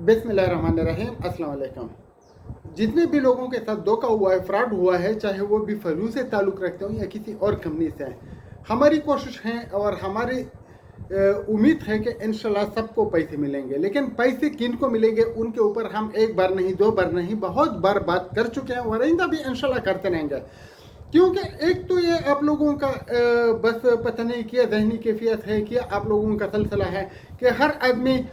बिस्मिल्लाहिर्रहमानिर्रहीम, अस्सलाम वालेकुम। जितने भी लोगों के साथ धोखा हुआ है, फ्रॉड हुआ है, चाहे वो भी फलू से ताल्लुक़ रखते हो या किसी और कंपनी से है, हमारी कोशिश है और हमारी उम्मीद है कि इंशाल्लाह सबको पैसे मिलेंगे। लेकिन पैसे किन को मिलेंगे उनके ऊपर हम एक बार नहीं, दो बार नहीं, बहुत बार बात कर चुके हैं और आइंदा भी इंशाल्लाह करते रहेंगे। क्योंकि एक तो ये आप लोगों का बस पता नहीं क्या ज़हनी कैफियत है, कि आप लोगों का सिलसिला है कि हर आदमी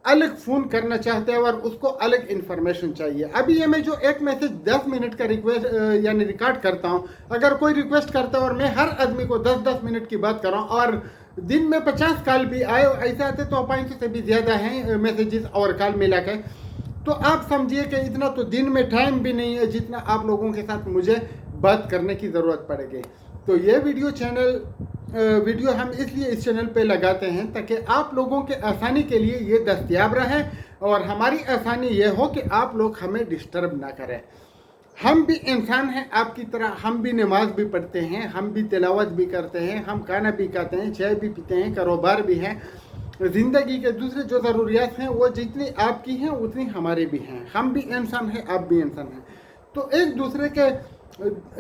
अलग फ़ोन करना चाहते हैं और उसको अलग इन्फॉर्मेशन चाहिए। अभी ये मैं जो एक मैसेज 10 मिनट का रिक्वेस्ट यानी रिकॉर्ड करता हूँ, अगर कोई रिक्वेस्ट करता है और मैं हर आदमी को 10-10 मिनट की बात कर रहा हूँ और दिन में 50 कॉल भी आए, ऐसे आते तो 500 से भी ज़्यादा हैं मैसेजेस और कॉल मिला के, तो आप समझिए कि इतना तो दिन में टाइम भी नहीं है जितना आप लोगों के साथ मुझे बात करने की ज़रूरत पड़ेगी। तो ये वीडियो हम इसलिए इस चैनल पे लगाते हैं ताकि आप लोगों के आसानी के लिए ये दस्तयाब रहे और हमारी आसानी ये हो कि आप लोग हमें डिस्टर्ब ना करें। हम भी इंसान हैं आपकी तरह, हम भी नमाज भी पढ़ते हैं, हम भी तिलावत भी करते हैं, हम खाना भी खाते हैं, चाय भी पीते हैं, कारोबार भी हैं, ज़िंदगी के दूसरे जो ज़रूरियात हैं वो जितनी आपकी हैं उतनी हमारे भी हैं। हम भी इंसान हैं, आप भी इंसान हैं, तो एक दूसरे के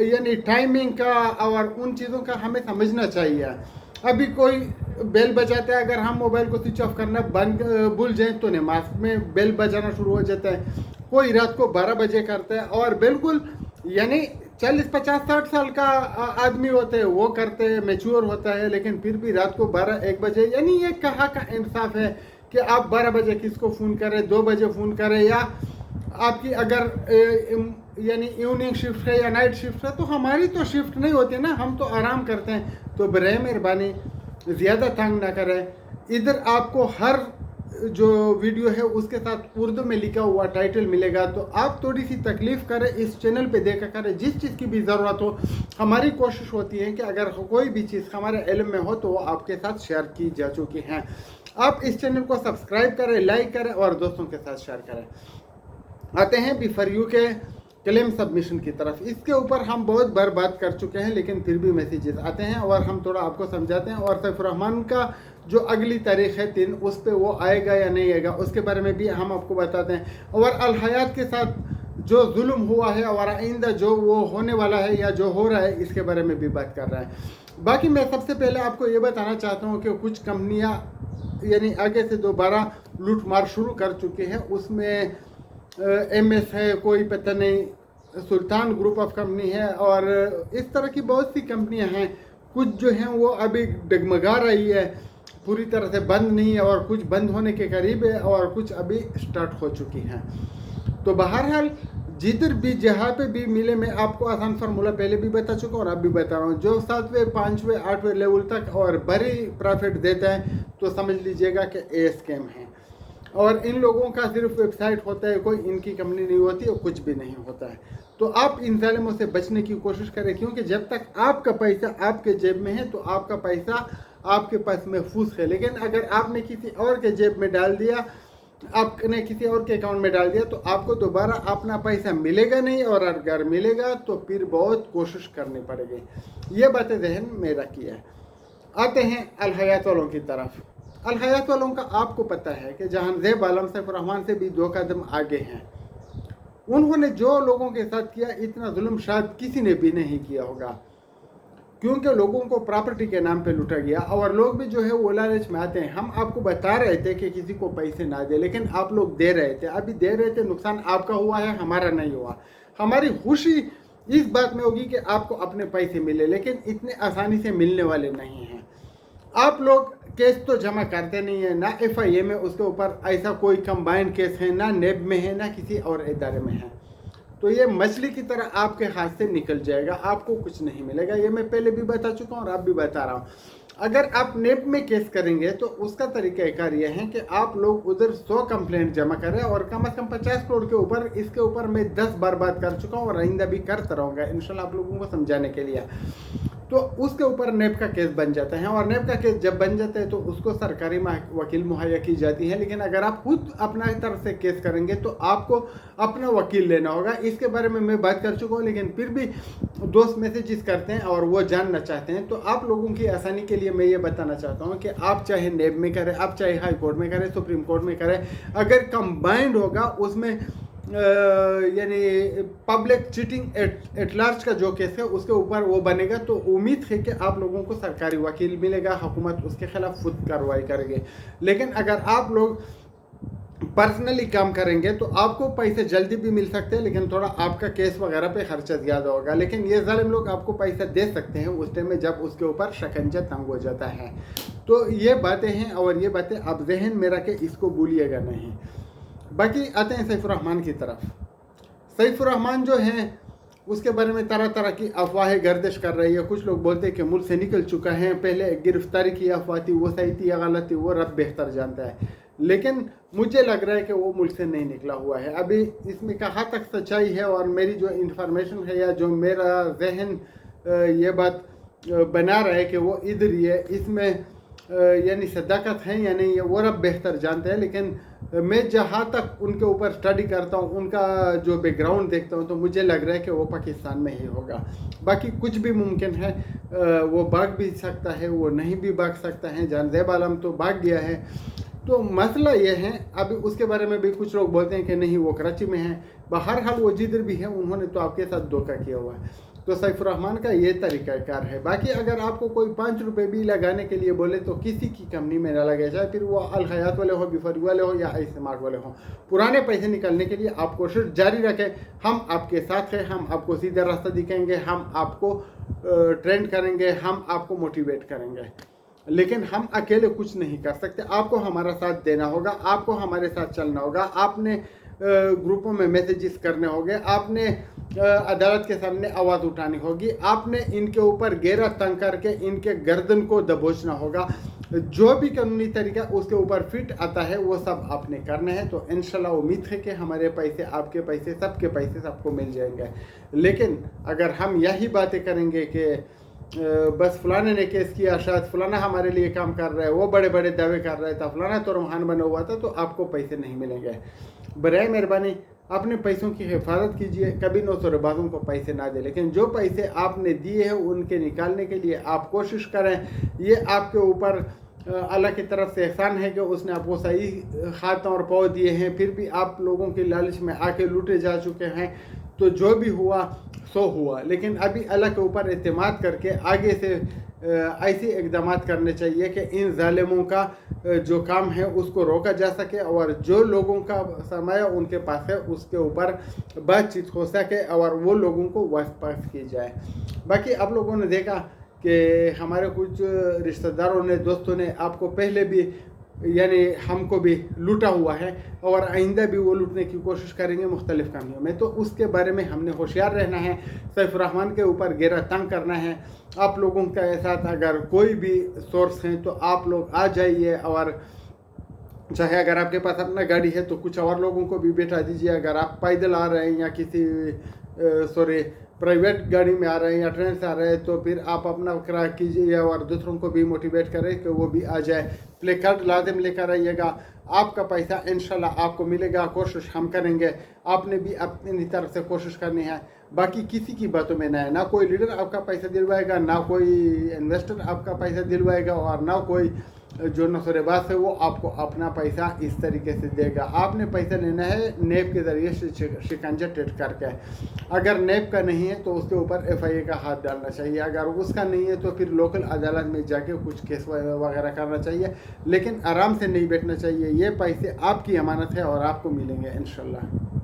यानी टाइमिंग का और उन चीज़ों का हमें समझना चाहिए। अभी कोई बेल बजाता है, अगर हम मोबाइल को स्विच ऑफ करना बंद भूल जाएं तो नमाज में बेल बजाना शुरू हो जाता है। कोई रात को 12 बजे करता है और बिल्कुल यानी 40, 50, 60 साल का आदमी होते हैं वो करते हैं, मैच्योर होता है, लेकिन फिर भी रात को 12, 1 बजे, यानी ये कहाँ का इंसाफ है कि आप 12 बजे किसको फ़ोन करें, 2 बजे फ़ोन करें, या आपकी अगर यानी इवनिंग शिफ्ट है या नाइट शिफ्ट है, तो हमारी तो शिफ्ट नहीं होती ना, हम तो आराम करते हैं। तो बराए मेहरबानी ज़्यादा तंग ना करें। इधर आपको हर जो वीडियो है उसके साथ उर्दू में लिखा हुआ टाइटल मिलेगा, तो आप थोड़ी सी तकलीफ़ करें, इस चैनल पे देखा करें, जिस चीज़ की भी ज़रूरत हो। हमारी कोशिश होती है कि अगर कोई भी चीज़ हमारे इल्म में हो तो वो आपके साथ शेयर की जा चुकी हैं। आप इस चैनल को सब्सक्राइब करें, लाइक करें और दोस्तों के साथ शेयर करें। आते हैं बी फॉर यू के क्लेम सबमिशन की तरफ। इसके ऊपर हम बहुत बार बात कर चुके हैं, लेकिन फिर भी मैसेजेस आते हैं और हम थोड़ा आपको समझाते हैं। और सैफुर रहमान का जो अगली तारीख है 3, उस पर वो आएगा या नहीं आएगा उसके बारे में भी हम आपको बताते हैं। और अल हयात के साथ जो जुल्म हुआ है और आइंदा जो वो होने वाला है या जो हो रहा है, इसके बारे में भी बात कर रहा है। बाकी मैं सबसे पहले आपको ये बताना चाहता हूँ कि कुछ कंपनियाँ यानी आगे से दोबारा लूट मार शुरू कर चुकी है। उसमें MS है, कोई पता नहीं सुल्तान ग्रुप ऑफ कंपनी है, और इस तरह की बहुत सी कंपनियां हैं। कुछ जो हैं वो अभी डगमगा रही है, पूरी तरह से बंद नहीं है, और कुछ बंद होने के करीब है, और कुछ अभी स्टार्ट हो चुकी हैं। तो बहरहाल जिधर भी जहाँ पे भी मिले, मैं आपको आसान फार्मूला पहले भी बता चुका और अब भी बता रहा हूँ। जो 7वें, 5वें, 8वें लेवल तक और बड़ी प्रॉफिट देता है तो समझ लीजिएगा कि ये स्कैम है। और इन लोगों का सिर्फ वेबसाइट होता है, कोई इनकी कंपनी नहीं होती और कुछ भी नहीं होता है। तो आप इन जालिमों से बचने की कोशिश करें, क्योंकि जब तक आपका पैसा आपके जेब में है तो आपका पैसा आपके पास महफूज है। लेकिन अगर आपने किसी और के जेब में डाल दिया, आपने किसी और के अकाउंट में डाल दिया, तो आपको दोबारा अपना पैसा मिलेगा नहीं, और अगर मिलेगा तो फिर बहुत कोशिश करनी पड़ेगी। ये बातें जहन में रखिए। आते हैं अल हयात वालों की तरफ। अल हयात वालों का आपको पता है कि जहांज़ेब आलम सैफुर रहमान से भी 2 कदम आगे हैं। उन्होंने जो लोगों के साथ किया, इतना जुल्म शायद किसी ने भी नहीं किया होगा, क्योंकि लोगों को प्रॉपर्टी के नाम पे लूटा गया। और लोग भी जो है वो लालच में आते हैं। हम आपको बता रहे थे कि किसी को पैसे ना दे, लेकिन आप लोग दे रहे थे। अभी दे रहे थे, नुकसान आपका हुआ है, हमारा नहीं हुआ। हमारी खुशी इस बात में होगी कि आपको अपने पैसे मिले, लेकिन इतने आसानी से मिलने वाले नहीं हैं। आप लोग केस तो जमा करते नहीं है, ना FIA में उसके ऊपर ऐसा कोई कंबाइंड केस है, ना नेब में है, ना किसी और इदारे में है। तो ये मछली की तरह आपके हाथ से निकल जाएगा, आपको कुछ नहीं मिलेगा। ये मैं पहले भी बता चुका हूँ और अब भी बता रहा हूँ। अगर आप नेब में केस करेंगे तो उसका तरीक़ाकार यह है कि आप लोग उधर 100 कंप्लेंट जमा करें, और कम से कम 50 करोड़ के ऊपर। इसके ऊपर मैं 10 बार बात कर चुका हूँ और आइंदा भी करता रहूँगा इंशाल्लाह आप लोगों को समझाने के लिए। तो उसके ऊपर नेब का केस बन जाता है, और नेब का केस जब बन जाता है तो उसको सरकारी वकील मुहैया की जाती है। लेकिन अगर आप खुद अपना तरफ से केस करेंगे तो आपको अपना वकील लेना होगा। इसके बारे में मैं बात कर चुका हूँ, लेकिन फिर भी दोस्त मैसेजेस करते हैं और वो जानना चाहते हैं, तो आप लोगों की आसानी के लिए मैं ये बताना चाहता हूँ कि आप चाहे नेब में करें, आप चाहे हाई कोर्ट में करें, सुप्रीम कोर्ट में करें, अगर कंबाइंड होगा उसमें यानी पब्लिक चीटिंग एट लार्ज का जो केस है उसके ऊपर वो बनेगा, तो उम्मीद है कि आप लोगों को सरकारी वकील मिलेगा, हुकूमत उसके खिलाफ खुद कार्रवाई करेगी। लेकिन अगर आप लोग पर्सनली काम करेंगे तो आपको पैसे जल्दी भी मिल सकते हैं, लेकिन थोड़ा आपका केस वगैरह पे खर्चा ज़्यादा होगा। लेकिन ये जालिम लोग आपको पैसा दे सकते हैं उस टाइम में जब उसके ऊपर शिकंजा तंग हो जाता है। तो ये बातें हैं, और ये बातें आप जहन में रखें, इसको भूलिएगा नहीं। बाकी आते हैं सैफुर रहमान की तरफ। सैफुर रहमान जो हैं उसके बारे में तरह तरह की अफवाहें गर्दिश कर रही है। कुछ लोग बोलते हैं कि मुल्क से निकल चुका है, पहले गिरफ्तारी की अफवाह थी, वो सही थी या गलत थी वो रब बेहतर जानता है। लेकिन मुझे लग रहा है कि वो मुल्क से नहीं निकला हुआ है। अभी इसमें कहाँ तक सच्चाई है और मेरी जो इन्फॉर्मेशन है या जो मेरा जहन ये बात बना रहा है कि वो इधर ही है, इसमें यानी सदाकत है या नहीं, वो रब बेहतर जानते हैं। लेकिन मैं जहाँ तक उनके ऊपर स्टडी करता हूँ, उनका जो बैकग्राउंड देखता हूँ, तो मुझे लग रहा है कि वो पाकिस्तान में ही होगा। बाकी कुछ भी मुमकिन है, वो भाग भी सकता है, वो नहीं भी भाग सकता है। जानज़ेब आलम तो भाग गया है। तो मसला ये है, अभी उसके बारे में भी कुछ लोग बोलते हैं कि नहीं वो कराची में है। बहरहाल वो जिधर भी है उन्होंने तो आपके साथ धोखा किया हुआ है। तो सैफुर रहमान का ये तरीक़ाकार है। बाकी अगर आपको कोई 5 रुपये भी लगाने के लिए बोले तो किसी की कंपनी में ना लगे, चाहे फिर वो अल हयात वाले हो, बिफरी वाले हो या स्मार्ट वाले हो। पुराने पैसे निकालने के लिए आप कोशिश जारी रखें। हम आपके साथ हैं, हम आपको सीधा रास्ता दिखाएंगे, हम आपको ट्रेंड करेंगे, हम आपको मोटिवेट करेंगे। लेकिन हम अकेले कुछ नहीं कर सकते। आपको हमारा साथ देना होगा, आपको हमारे साथ चलना होगा। आपने ग्रुपों में मैसेजेस करने होंगे, आपने अदालत के सामने आवाज़ उठानी होगी, आपने इनके ऊपर घेरा तंग करके इनके गर्दन को दबोचना होगा। जो भी कानूनी तरीका उसके ऊपर फिट आता है वो सब आपने करना है। तो इंशाल्लाह उम्मीद है कि हमारे पैसे, आपके पैसे, सबके पैसे सबको मिल जाएंगे। लेकिन अगर हम यही बातें करेंगे कि बस फलाने ने केस किया, शायद फलाना हमारे लिए काम कर रहा है, वो बड़े बड़े दावे कर रहा था, फलाना तो रूहान बना हुआ था, तो आपको पैसे नहीं मिलेंगे। बराए मेहरबानी अपने पैसों की हिफाजत कीजिए, कभी नौसरबाजों को पैसे ना दे। लेकिन जो पैसे आपने दिए हैं उनके निकालने के लिए आप कोशिश करें। ये आपके ऊपर अल्लाह की तरफ से एहसान है कि उसने आपको सही हाथों और पाँव दिए हैं, फिर भी आप लोगों की लालच में आके लूटे जा चुके हैं। तो जो भी हुआ सो हुआ, लेकिन अभी अल्लाह के ऊपर एतमाद करके आगे से ऐसे इकदाम करने चाहिए कि इन जालिमों का जो काम है उसको रोका जा सके, और जो लोगों का सरमाया उनके पास है उसके ऊपर बातचीत हो सके और वो लोगों को वापस की जाए। बाकी आप लोगों ने देखा कि हमारे कुछ रिश्तेदारों ने, दोस्तों ने आपको पहले भी यानी हमको भी लूटा हुआ है, और आइंदा भी वो लूटने की कोशिश करेंगे मुख्तलिफ कामियों में। तो उसके बारे में हमने होशियार रहना है, सैफुर रहमान के ऊपर घेरा तंग करना है। आप लोगों के साथ अगर कोई भी सोर्स हैं तो आप लोग आ जाइए, और चाहे अगर आपके पास अपना गाड़ी है तो कुछ और लोगों को भी बैठा दीजिए। अगर आप पैदल आ रहे हैं या किसी प्राइवेट गाड़ी में आ रहे हैं या ट्रेन से आ रहे हैं तो फिर आप अपना किराया कीजिए और दूसरों को भी मोटिवेट करें कि वो भी आ जाए। प्ले कार्ड लाजिम लेकर आइएगा, आपका पैसा इंशाल्लाह आपको मिलेगा। कोशिश हम करेंगे, आपने भी अपनी तरफ से कोशिश करनी है। बाकी किसी की बातों में ना है, ना कोई लीडर आपका पैसा दिलवाएगा, ना कोई इन्वेस्टर आपका पैसा दिलवाएगा, और ना कोई जो नौसरेबाज है वो आपको अपना पैसा इस तरीके से देगा। आपने पैसा लेना है नेब के ज़रिए से शिकंजा टेट करके। अगर नेब का नहीं है तो उसके ऊपर FIA का हाथ डालना चाहिए। अगर उसका नहीं है तो फिर लोकल अदालत में जाके कुछ केस वगैरह करना चाहिए, लेकिन आराम से नहीं बैठना चाहिए। ये पैसे आपकी अमानत है और आपको मिलेंगे इंशाल्लाह।